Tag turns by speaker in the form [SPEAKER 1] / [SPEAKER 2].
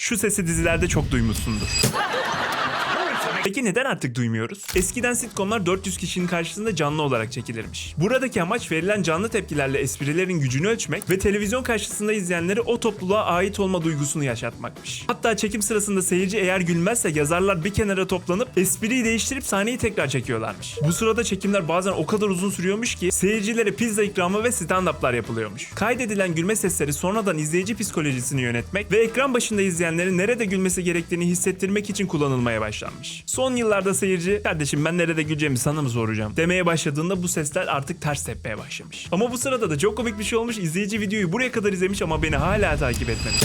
[SPEAKER 1] Şu sesi dizilerde çok duymuşsundur. Peki neden artık duymuyoruz? Eskiden sitcomlar 400 kişinin karşısında canlı olarak çekilirmiş. Buradaki amaç verilen canlı tepkilerle esprilerin gücünü ölçmek ve televizyon karşısında izleyenleri o topluluğa ait olma duygusunu yaşatmakmış. Hatta çekim sırasında seyirci eğer gülmezse yazarlar bir kenara toplanıp espriyi değiştirip sahneyi tekrar çekiyorlarmış. Bu sırada çekimler bazen o kadar uzun sürüyormuş ki seyircilere pizza ikramı ve stand-up'lar yapılıyormuş. Kaydedilen gülme sesleri sonradan izleyici psikolojisini yönetmek ve ekran başında izleyenlerin nerede gülmesi gerektiğini hissettirmek için kullanılmaya başlanmış. Son yıllarda seyirci, kardeşim ben nerede güleceğimi sana mı soracağım demeye başladığında bu sesler artık ters tepmeye başlamış. Ama bu sırada da çok komik bir şey olmuş. İzleyici videoyu buraya kadar izlemiş ama beni hala takip etmemiş.